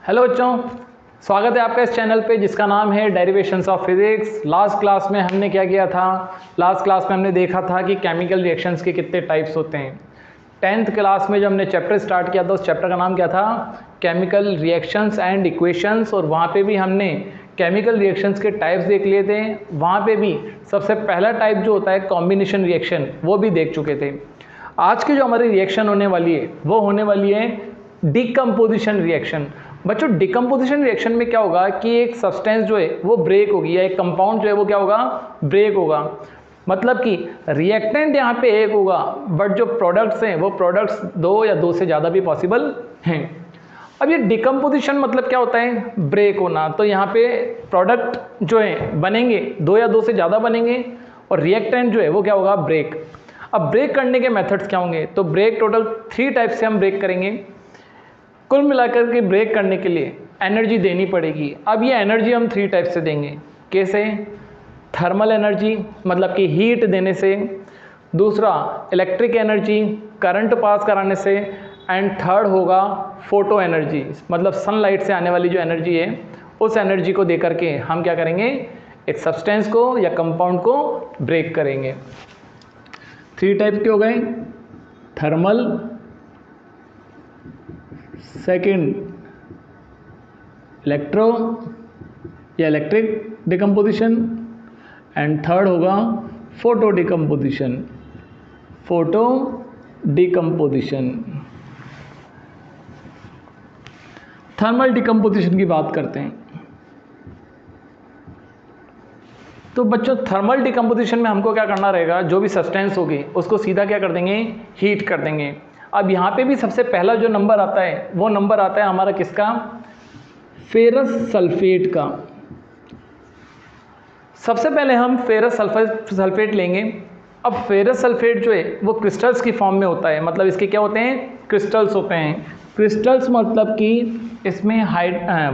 Hello बच्चों, स्वागत है आपका इस चैनल पे जिसका नाम है derivations of physics. Last class में हमने क्या किया था? लास्ट क्लास में हमने देखा था कि केमिकल रिएक्शंस के कितने टाइप्स होते हैं। 10th क्लास में जो हमने चैप्टर स्टार्ट किया था उस चैप्टर का नाम क्या था? Chemical reactions and equations. और वहाँ पे भी हमने केमिकल रिएक्शंस के टाइप्स देख लिए थे। वहाँ पे भी सबसे पहला टाइप जो होता है कॉम्बिनेशन रिएक्शन, वो भी देख चुके थे। आज की जो हमारी रिएक्शन होने वाली है वो होने वाली है डिकम्पोजिशन रिएक्शन। बच्चों, डिकम्पोजिशन रिएक्शन में क्या होगा कि एक सब्सटेंस जो है वो ब्रेक होगी या एक कंपाउंड जो है वो क्या होगा? ब्रेक होगा। मतलब कि रिएक्टेंट यहाँ पे एक होगा बट जो प्रोडक्ट्स हैं वो प्रोडक्ट्स दो या दो से ज़्यादा भी पॉसिबल हैं। अब ये डिकम्पोजिशन मतलब क्या होता है? ब्रेक होना। तो यहाँ पे प्रोडक्ट जो है बनेंगे, दो या दो से ज़्यादा बनेंगे, और रिएक्टेंट जो है वो क्या होगा? ब्रेक। अब ब्रेक करने के मेथड्स क्या होंगे? तो ब्रेक टोटल 3 टाइप से हम ब्रेक करेंगे। कुल मिलाकर के ब्रेक करने के लिए एनर्जी देनी पड़ेगी। अब ये एनर्जी हम 3 टाइप से देंगे। कैसे? थर्मल एनर्जी मतलब कि हीट देने से, दूसरा इलेक्ट्रिक एनर्जी करंट पास कराने से, एंड थर्ड होगा फोटो एनर्जी मतलब सनलाइट से आने वाली जो एनर्जी है उस एनर्जी को देकर के हम क्या करेंगे? एक सब्सटेंस को या कंपाउंड को ब्रेक करेंगे। 3 टाइप के हो गए, थर्मल, सेकंड इलेक्ट्रो या इलेक्ट्रिक डिकम्पोजिशन, एंड थर्ड होगा photo decomposition. Photo decomposition. Thermal decomposition की बात करते हैं। तो बच्चों, थर्मल डिकम्पोजिशन में हमको क्या करना रहेगा? जो भी सब्सटेंस होगी उसको सीधा क्या कर देंगे? हीट कर देंगे। अब यहाँ पे भी सबसे पहला जो नंबर आता है वो नंबर आता है हमारा किसका? फेरस सल्फेट का। सबसे पहले हम फेरस सल्फेट लेंगे। अब फेरस सल्फेट जो है वो क्रिस्टल्स की फॉर्म में होता है। मतलब इसके क्या होते हैं? क्रिस्टल्स होते हैं। क्रिस्टल्स मतलब कि इसमें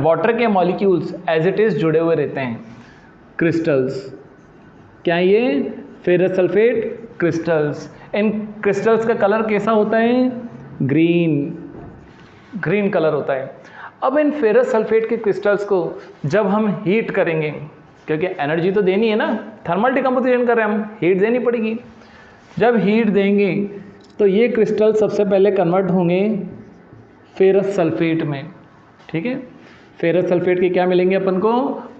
वाटर के मॉलिक्यूल्स एज इट इज़ जुड़े हुए रहते हैं। क्रिस्टल्स क्या है ये? Ferrous sulphate crystals. इन क्रिस्टल्स का कलर कैसा होता है? ग्रीन कलर होता है। अब इन फेरस सल्फेट के क्रिस्टल्स को जब हम हीट करेंगे, क्योंकि एनर्जी तो देनी है ना, थर्मल डिकम्पोजिशन कर रहे हैं हम, हीट देनी पड़ेगी। जब हीट देंगे तो ये क्रिस्टल सबसे पहले कन्वर्ट होंगे फेरस सल्फेट में। ठीक है, फेरस सल्फेट के क्या मिलेंगे अपन को?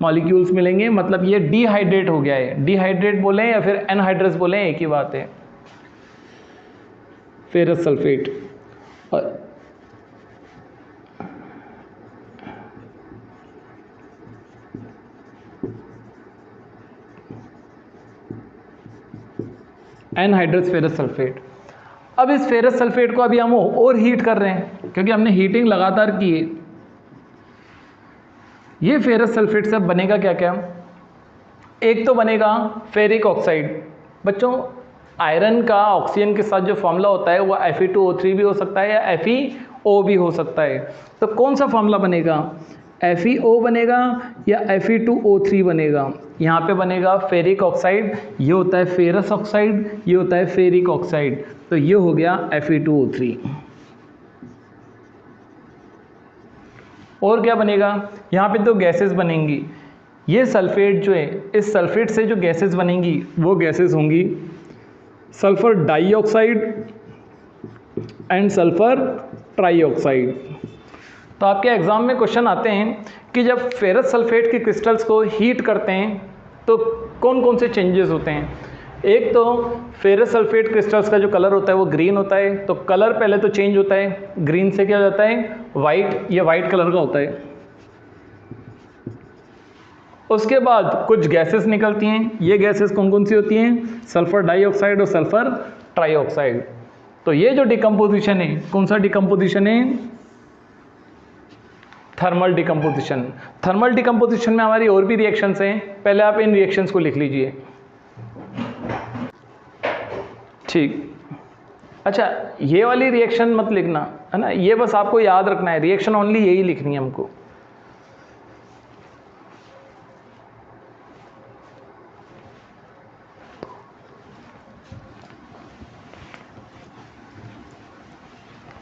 मॉलिक्यूल्स मिलेंगे। मतलब ये डिहाइड्रेट हो गया है। डिहाइड्रेट बोलें या फिर एनहाइड्रस बोलें, एक ही बात है। फेरस सल्फेट और एनहाइड्रस फेरस सल्फेट। अब इस फेरस सल्फेट को अभी हम और हीट कर रहे हैं क्योंकि हमने हीटिंग लगातार की है। ये फेरस सल्फेट से बनेगा क्या क्या? एक तो बनेगा फेरिक ऑक्साइड। बच्चों, आयरन का ऑक्सीजन के साथ जो फॉर्मूला होता है वो Fe2O3 भी हो सकता है या FeO भी हो सकता है। तो कौन सा फॉर्मूला बनेगा? FeO बनेगा या Fe2O3 बनेगा? यहाँ पे बनेगा फेरिक ऑक्साइड। ये होता है फेरस ऑक्साइड, ये होता है फेरिक ऑक्साइड। तो ये हो गया Fe2O3। और क्या बनेगा? यहाँ पे 2 गैसेस बनेंगी। ये सल्फेट जो है, इस सल्फेट से जो गैसेस बनेंगी वो गैसेस होंगी sulphur dioxide and sulphur trioxide. तो आपके एग्जाम में क्वेश्चन आते हैं कि जब फेरस सल्फेट के क्रिस्टल्स को हीट करते हैं तो कौन कौन से चेंजेस होते हैं। एक तो फेरस सल्फेट क्रिस्टल्स का जो कलर होता है वो ग्रीन होता है। तो कलर पहले तो चेंज होता है, ग्रीन से क्या हो जाता है? वाइट। ये वाइट कलर का होता है। उसके बाद कुछ गैसेस निकलती हैं। ये गैसेस कौन कौन सी होती हैं? सल्फर डाइऑक्साइड और सल्फर ट्राइऑक्साइड। तो ये जो डिकम्पोजिशन है, कौन सा डिकम्पोजिशन है? Thermal decomposition. थर्मल डिकम्पोजिशन में हमारी और भी रिएक्शंस हैं। पहले आप इन रिएक्शंस को लिख लीजिए। ठीक, अच्छा, ये वाली रिएक्शन मत लिखना, है ना। ये बस आपको याद रखना है, रिएक्शन ओनली यही लिखनी है हमको।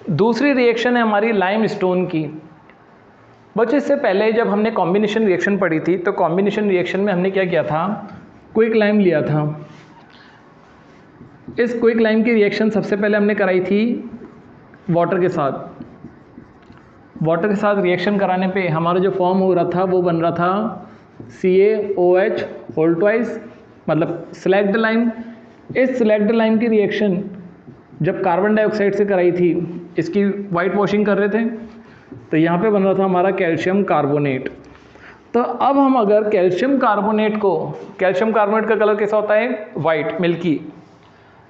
दूसरी रिएक्शन है हमारी लाइमस्टोन की। बच्चों इससे पहले जब हमने कॉम्बिनेशन रिएक्शन पढ़ी थी तो कॉम्बिनेशन रिएक्शन में हमने क्या किया था, क्विक लाइम लिया था। इस क्विक लाइम की रिएक्शन सबसे पहले हमने कराई थी वाटर के साथ। वाटर के साथ रिएक्शन कराने पे हमारा जो फॉर्म हो रहा था वो बन रहा था CaOH होल ट्वाइस, मतलब स्लैग्ड लाइम। इस स्लैग्ड लाइम की रिएक्शन जब कार्बन डाइऑक्साइड से कराई थी, इसकी वाइट वॉशिंग कर रहे थे, तो यहाँ पे बन रहा था हमारा कैल्शियम कार्बोनेट। तो अब हम अगर कैल्शियम कार्बोनेट का कलर कैसा होता है, वाइट मिल्की,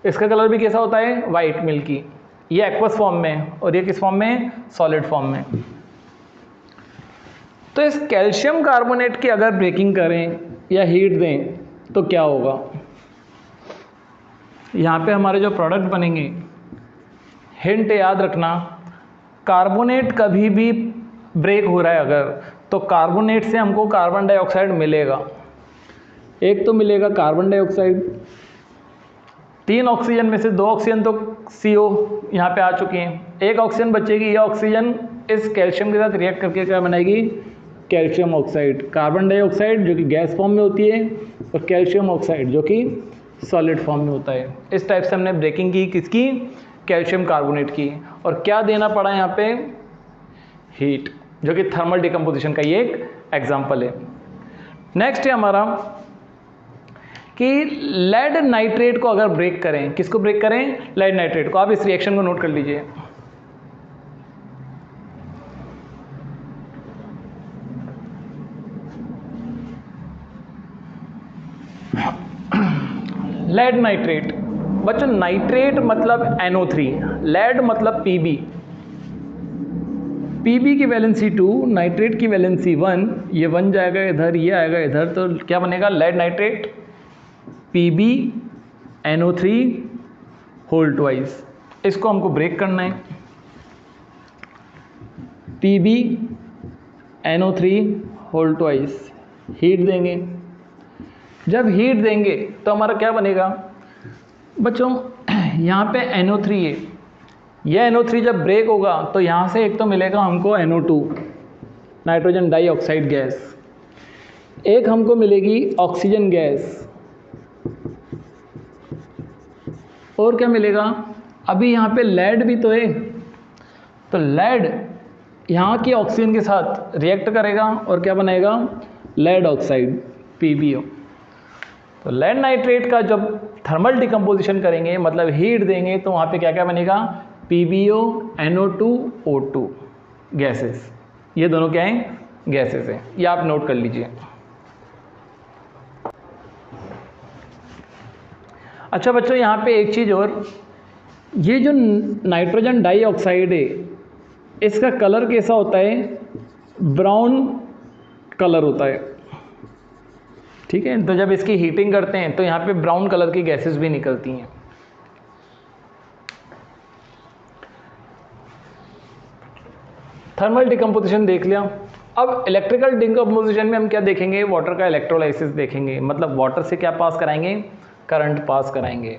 इसका कलर भी कैसा होता है, वाइट मिल्की। ये एक्वस फॉर्म में और ये किस फॉर्म में, सॉलिड फॉर्म में। तो इस कैल्शियम कार्बोनेट की अगर ब्रेकिंग करें या हीट दें तो क्या होगा, यहाँ पे हमारे जो प्रोडक्ट बनेंगे, हिंट याद रखना, कार्बोनेट कभी भी ब्रेक हो रहा है अगर, तो कार्बोनेट से हमको कार्बन डाइऑक्साइड मिलेगा। एक तो मिलेगा कार्बन डाइऑक्साइड, 3 ऑक्सीजन में से 2 ऑक्सीजन तो CO यहाँ पे आ चुके हैं, 1 ऑक्सीजन बचेगी। ये ऑक्सीजन इस कैल्शियम के साथ रिएक्ट करके क्या बनाएगी, कैल्शियम ऑक्साइड। कार्बन डाइऑक्साइड जो कि गैस फॉर्म में होती है और कैल्शियम ऑक्साइड जो कि सॉलिड फॉर्म में होता है। इस टाइप से हमने ब्रेकिंग की किसकी, कैल्शियम कार्बोनेट की। और क्या देना पड़ा यहाँ पे, हीट, जो कि थर्मल डिकम्पोजिशन का ये एक एग्जाम्पल है। नेक्स्ट है हमारा कि लेड नाइट्रेट को अगर ब्रेक करें, किसको ब्रेक करें, लेड नाइट्रेट को। आप इस रिएक्शन को नोट कर लीजिए। लेड नाइट्रेट, बच्चों नाइट्रेट मतलब NO3, लेड मतलब Pb की वैलेंसी 2, नाइट्रेट की वैलेंसी 1, ये 1 जाएगा इधर, ये आएगा इधर, तो क्या बनेगा, lead nitrate PbNO3 whole twice. इसको हमको ब्रेक करना है, PbNO3 होल ट्वाइस। हीट देंगे, जब हीट देंगे तो हमारा क्या बनेगा बच्चों, यहाँ पे NO3 है, यह NO3 जब ब्रेक होगा तो यहाँ से एक तो मिलेगा हमको NO2 नाइट्रोजन डाइऑक्साइड गैस, एक हमको मिलेगी ऑक्सीजन गैस, और क्या मिलेगा, अभी यहाँ पे लेड भी तो है, तो लेड यहाँ की ऑक्सीजन के साथ रिएक्ट करेगा और क्या बनाएगा, लेड ऑक्साइड PbO। तो लेड नाइट्रेट का जब थर्मल डिकम्पोजिशन करेंगे, मतलब हीट देंगे, तो वहाँ पे क्या क्या बनेगा, PbO NO2 O2 गैसेस। ये दोनों क्या हैं, गैसेस हैं, ये आप नोट कर लीजिए। अच्छा बच्चों यहाँ पे एक चीज़ और, ये जो नाइट्रोजन डाइऑक्साइड है इसका कलर कैसा होता है, ब्राउन कलर होता है, ठीक है। तो जब इसकी हीटिंग करते हैं तो यहाँ पे ब्राउन कलर की गैसेस भी निकलती हैं। थर्मल डिकम्पोजिशन देख लिया। अब इलेक्ट्रिकल डिकम्पोजिशन में हम क्या देखेंगे, वाटर का इलेक्ट्रोलाइसिस देखेंगे, मतलब वाटर से क्या पास कराएंगे, करंट पास कराएंगे।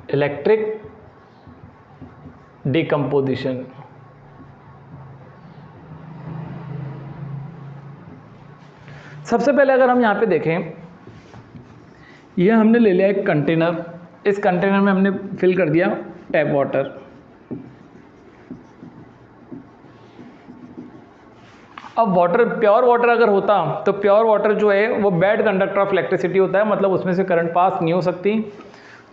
इलेक्ट्रिक डिकम्पोजिशन, सबसे पहले अगर हम यहाँ पे देखें, यह हमने ले लिया एक कंटेनर, इस कंटेनर में हमने फिल कर दिया टैप वाटर। अब वाटर, प्योर वाटर अगर होता तो प्योर वाटर जो है वो बैड कंडक्टर ऑफ इलेक्ट्रिसिटी होता है, मतलब उसमें से करंट पास नहीं हो सकती।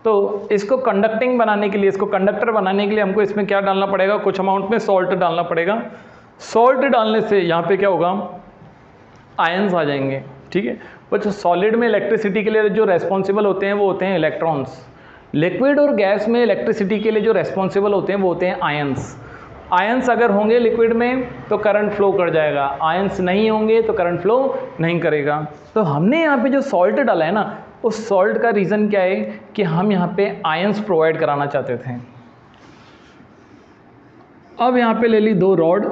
तो इसको कंडक्टिंग बनाने के लिए, इसको कंडक्टर बनाने के लिए हमको इसमें क्या डालना पड़ेगा, कुछ अमाउंट में सॉल्ट डालना पड़ेगा। सॉल्ट डालने से यहाँ पे क्या होगा, आयंस आ जाएंगे, ठीक है। बच्चों सॉलिड में इलेक्ट्रिसिटी के लिए जो रेस्पॉन्सिबल होते हैं वो होते हैं इलेक्ट्रॉन्स। लिक्विड और गैस में इलेक्ट्रिसिटी के लिए जो रेस्पॉन्सिबल होते हैं वो होते हैं आयंस। आयंस अगर होंगे लिक्विड में तो करंट फ्लो कर जाएगा, आयंस नहीं होंगे तो करंट फ्लो नहीं करेगा। तो हमने यहाँ पे जो सॉल्ट डाला है ना, उस सॉल्ट का रीज़न क्या है कि हम यहाँ पे आयंस प्रोवाइड कराना चाहते थे। अब यहाँ पे ले ली 2 रॉड,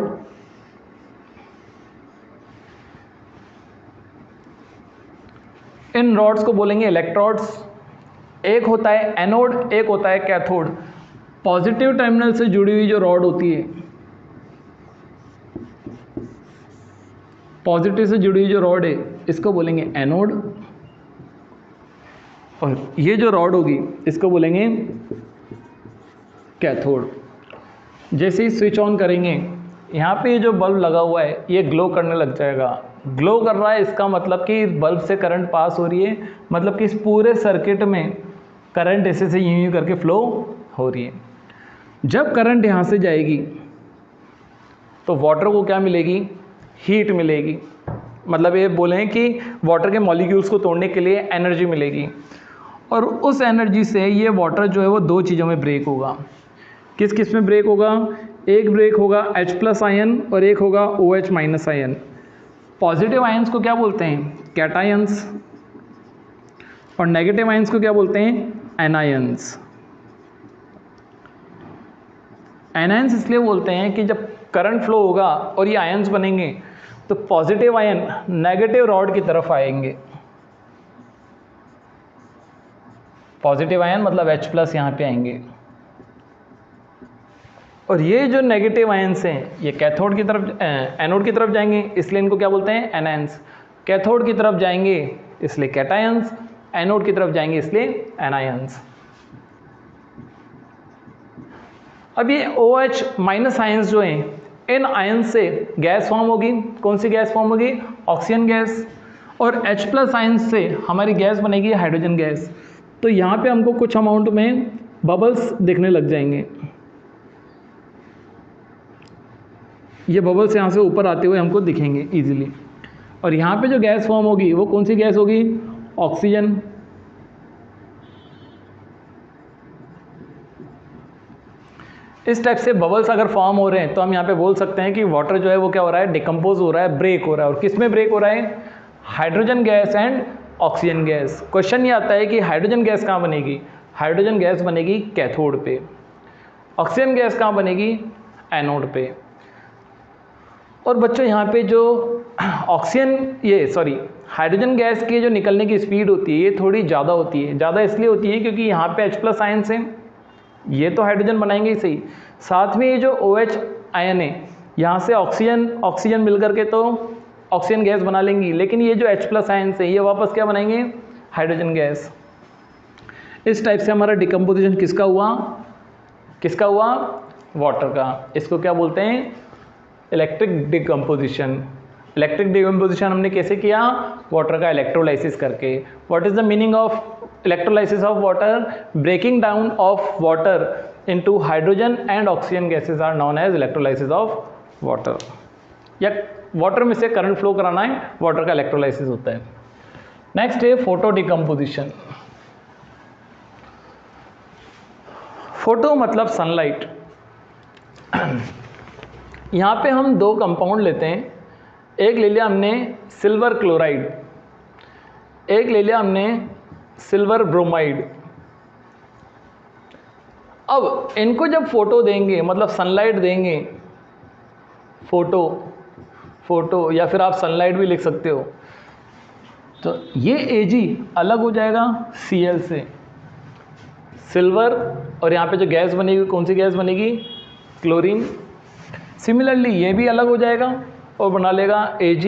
इन रॉड्स को बोलेंगे इलेक्ट्रोड्स। एक होता है एनोड, एक होता है कैथोड। पॉजिटिव टर्मिनल से जुड़ी हुई जो रॉड होती है, पॉजिटिव से जुड़ी हुई जो रॉड है इसको बोलेंगे एनोड, और ये जो रॉड होगी इसको बोलेंगे कैथोड। जैसे ही स्विच ऑन करेंगे, यहाँ पे ये जो बल्ब लगा हुआ है ये ग्लो करने लग जाएगा। ग्लो कर रहा है इसका मतलब कि बल्ब से करंट पास हो रही है, मतलब कि इस पूरे सर्किट में करंट ऐसे से यूं करके फ्लो हो रही है। जब करंट यहाँ से जाएगी तो वाटर को क्या मिलेगी? हीट मिलेगी। मतलब ये बोलें कि वाटर के मॉलिक्यूल्स को तोड़ने के लिए एनर्जी मिलेगी, और उस एनर्जी से ये वाटर जो है वो दो चीज़ों में ब्रेक होगा। किस किस में ब्रेक होगा? एक ब्रेक होगा H+ आयन और एक होगा OH- आयन। पॉजिटिव आयंस को क्या बोलते हैं? कैटायंस, और नेगेटिव आयंस को क्या बोलते हैं? एनायंस। एनायंस इसलिए बोलते हैं कि जब करंट फ्लो होगा और ये आयंस बनेंगे तो पॉजिटिव आयन नेगेटिव रॉड की तरफ आएंगे। पॉजिटिव आयन मतलब H+ यहाँ पे आएंगे, और ये जो नेगेटिव आयंस हैं ये कैथोड की तरफ एनोड की तरफ जाएंगे, इसलिए इनको क्या बोलते हैं? एनायंस। कैथोड की तरफ जाएंगे इसलिए कैटायंस, एनोड की तरफ जाएंगे इसलिए एनायंस। अब ये OH- आयंस जो हैं, इन आयंस से गैस फॉर्म होगी। कौन सी गैस फॉर्म होगी? Oxygen gas. और H+ आयंस से हमारी गैस बनेगी हाइड्रोजन गैस। तो यहाँ पे हमको कुछ अमाउंट में बबल्स दिखने लग जाएंगे। ये बबल्स यहाँ से ऊपर आते हुए हमको दिखेंगे इजीली, और यहाँ पे जो गैस फॉर्म होगी वो कौन सी गैस होगी? ऑक्सीजन। इस टाइप से बबल्स अगर फॉर्म हो रहे हैं तो हम यहाँ पे बोल सकते हैं कि वाटर जो है वो क्या हो रहा है? डिकम्पोज हो रहा है, ब्रेक हो रहा है। और किस में ब्रेक हो रहा है? Hydrogen gas and oxygen gas. Question ये आता है कि हाइड्रोजन गैस कहाँ बनेगी? हाइड्रोजन गैस बनेगी कैथोड पे। ऑक्सीजन गैस कहाँ बनेगी? एनोड पे। और बच्चों यहाँ पे जो हाइड्रोजन गैस की जो निकलने की स्पीड होती है ये थोड़ी ज़्यादा होती है। ज़्यादा इसलिए होती है क्योंकि यहाँ पे H+ आयंस हैं, ये तो हाइड्रोजन बनाएंगे ही सही, साथ में ये जो OH आयन है यहाँ से ऑक्सीजन मिल करके तो ऑक्सीजन गैस बना लेंगी, लेकिन ये जो H+ आयंस है ये वापस क्या बनाएंगे? Hydrogen gas. इस टाइप से हमारा डिकम्पोजिशन किसका हुआ? वाटर का। इसको क्या बोलते हैं? Electric decomposition. इलेक्ट्रिक डिकम्पोजिशन हमने कैसे किया? वाटर का इलेक्ट्रोलाइसिस करके। What is the meaning of electrolysis of water? Breaking down of water into hydrogen and oxygen gases are known as electrolysis of water. या वाटर में से करंट फ्लो कराना है, वाटर का इलेक्ट्रोलाइसिस होता है। नेक्स्ट है फोटो डिकम्पोजिशन। फोटो मतलब सनलाइट। यहाँ पे हम दो कंपाउंड लेते हैं, एक ले लिया हमने सिल्वर क्लोराइड, एक ले लिया हमने सिल्वर ब्रोमाइड। अब इनको जब फोटो देंगे मतलब सनलाइट देंगे, फोटो या फिर आप सनलाइट भी लिख सकते हो, तो ये Ag अलग हो जाएगा Cl से, सिल्वर, और यहाँ पे जो गैस बनेगी कौन सी गैस बनेगी? क्लोरीन। सिमिलरली ये भी अलग हो जाएगा और बना लेगा Ag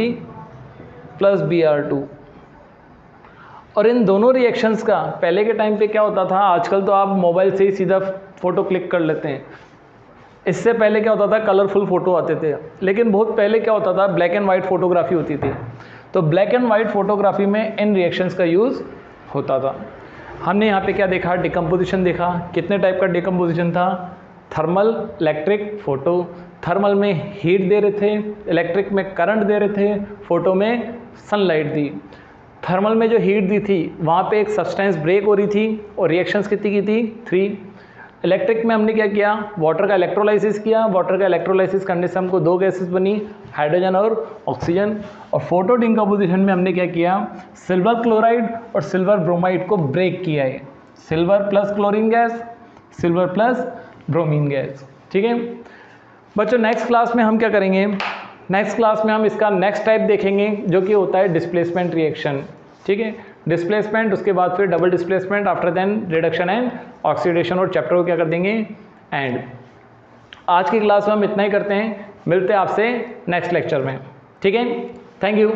+ Br2। और इन दोनों रिएक्शंस का पहले के टाइम पे क्या होता था? आजकल तो आप मोबाइल से ही सीधा फ़ोटो क्लिक कर लेते हैं। इससे पहले क्या होता था? कलरफुल फ़ोटो आते थे, लेकिन बहुत पहले क्या होता था? ब्लैक एंड वाइट फ़ोटोग्राफी होती थी। तो ब्लैक एंड वाइट फ़ोटोग्राफी में इन रिएक्शंस का यूज़ होता था। हमने यहाँ पे क्या देखा? डिकम्पोजिशन देखा। कितने टाइप का डिकम्पोजिशन था? Thermal, electric, photo. थर्मल में हीट दे रहे थे, इलेक्ट्रिक में करंट दे रहे थे, फोटो में सनलाइट दी। थर्मल में जो हीट दी थी वहाँ पे एक सब्सटेंस ब्रेक हो रही थी और रिएक्शंस कितनी की थी? 3। इलेक्ट्रिक में हमने क्या किया? वाटर का इलेक्ट्रोलाइसिस किया। वाटर का इलेक्ट्रोलाइसिस करने से हमको दो गैसेस बनी, हाइड्रोजन और ऑक्सीजन। और फोटो डिकम्पोजिशन में हमने क्या किया? सिल्वर क्लोराइड और सिल्वर ब्रोमाइड को ब्रेक किया है। Silver + chlorine gas, silver + bromine gas. ठीक है बच्चों, नेक्स्ट क्लास में हम क्या करेंगे? नेक्स्ट क्लास में हम इसका नेक्स्ट टाइप देखेंगे जो कि होता है डिस्प्लेसमेंट रिएक्शन। ठीक है, डिस्प्लेसमेंट, उसके बाद फिर double displacement, after then reduction and oxidation, और चैप्टर को क्या कर देंगे एंड। आज की क्लास में हम इतना ही करते हैं, मिलते हैं आपसे नेक्स्ट लेक्चर में, ठीक है, थैंक यू।